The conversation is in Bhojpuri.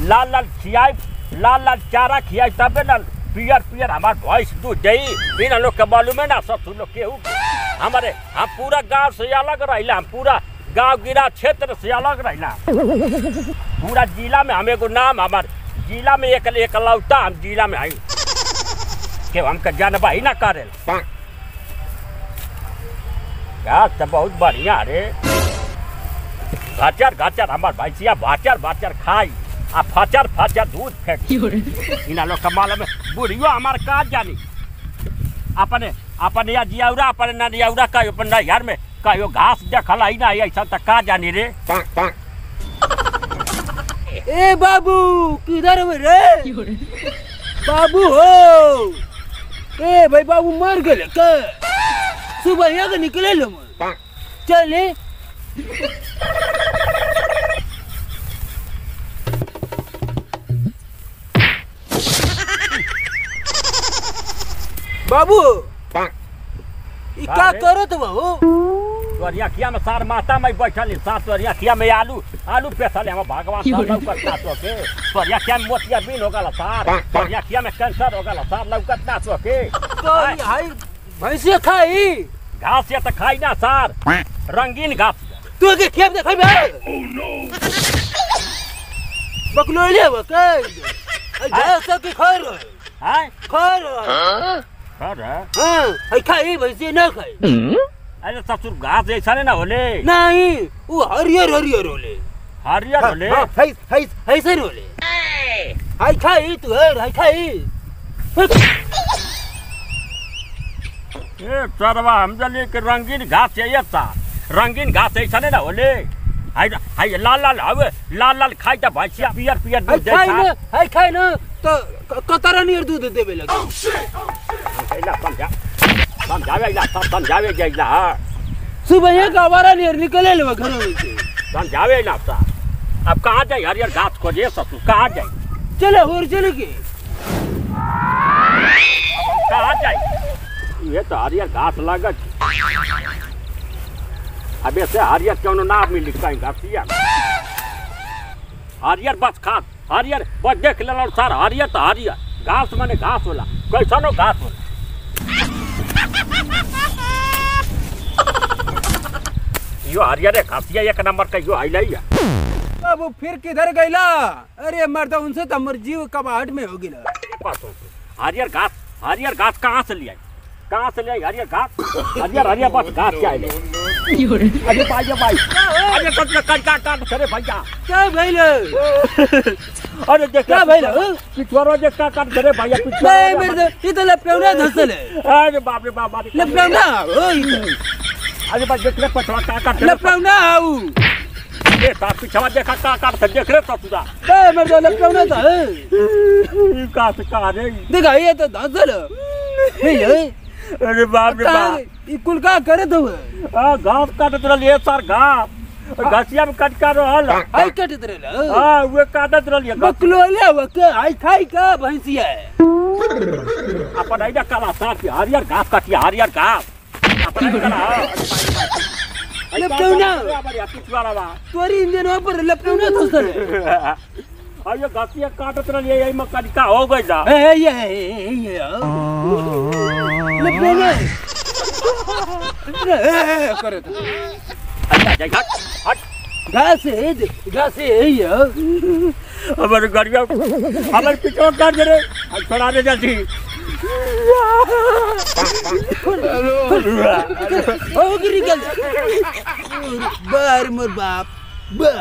लाल लाल खियाई, लाल लाल चारा खियाई तबे ना पियर पियर हमार भैंस दूध देई। इन लोग के मालूम है ना ससुर लोग केहू हमारे हम पूरा गांव से अलग रहिला, हम पूरा गांव गिरा क्षेत्र से अलग रहिला। पूरा जिला में हम एगो नाम हमार जिला में एक लौटा हम जिला में आई के हमके जानबा ही ना करे। घास तो बहुत बढ़िया रे, घाचर घाचर हमार भैंसिया भाचर भाचर खाई आ फचर फचर दूध फेंक। इन लोग कमाल में बुढ़ियो हमार का जानी अपने अपने या जियाउरा अपने ना जियाउरा का अपन नैहर में कहियो घास देखल ही ना ऐसा तक का जानी रे। ए बाबू किधर हो रे? बाबू हो ए भाई बाबू मर गए का? सुबह यहाँ के निकले लो चले बाबू क्या करो तुम हो? तोरिया खिया में सार माता में बैठल सात तोरिया खिया में आलू आलू पेसल हम भगवान सार लौकत ना तो के तोरिया खिया में मोतिया बीन हो गल सार, तोरिया खिया में कैंसर हो गल सार लौकत ना तो के। हाय भैंसिया खाई घास या तो खाई ना सार, रंगीन घास तू के खेत दे खाई बकलो ले बके घास के खा रहे हैं खा रहे खा हां खाई भैंसिया ना खाई। अरे ससुर घास ऐसा ना होले नहीं वो हरियर हरियर होले हरियर होले ऐसे होले हाय खाई तू हाय खाई। ए सरवा हम जले के रंगीन घास चाहिए था, रंगीन घास ऐसा ना होले हाय हाय लाल लाल हवे लाल लाल खाई त भैंसिया पियर पियर दूध दे हाय खाई ना तो कतरा नियर दूध देबे लगे। एला समझावे इला सब समझावे जाइला सुबह एक आवारा नियर निकले ले घर में से समझावे इला सा। अब कहां जाए हरियर घास को जे ससुर कहां जाए? चले और चले के कहां जाए? ये तो हरियर घास लागत अब ऐसे हरियर क्यों ना मिली कहीं घासिया हरियर बस खास हरियर बस देख ले सार हरियर तो हरियर घास माने घास होला कैसनो घास होला। यो हरियर घासिया एक नंबर का यो आइलैया। अब फिर किधर गइला? अरे मर्द उनसे तो हमर जीव कबाड़ में हो गिला। हरियर घास कहाँ से लिया? कहाँ से लिया हरियर घास? हरियर हरियर बस घास क्या है? अरे भाई अरे काट करे भैया क्या भइल? अरे देख क्या भइल? पिछवारो देख काट करे भैया नहीं मेरे ये तो लपटौना धसल है। अरे बाप रे बाप लपटौना अरे बस देख रे पछवा काट लपटौना आऊ ए ता पिछवा देखा काट देख रे तो तुदा ए मेरे लपटौना था का से का रे देखा ये तो धसल है। अरे बाप रे बाप ई कुल का करे तो घास काटत रहलिए सर घास घसिया में कट कर रहल आई कटत रहल हां वे काटत रहलिए बकलो ले वो के आई खाई का भैंसिया अपन आइडा काला साथ हरियर घास काटिया हरियर घास अपन काला लपटौना पिछवाड़ा बा तोरी इंजन पर लपटौना धसल अरे घसिया काटत रहलिए यही में कटका हो गइला ए ये लपटौना करे तो हट घास है ये हमारे गरिया हमारे पिछवा काट दे रे छोड़ा दे जल्दी हो गिरी गल बार मोर बाप बा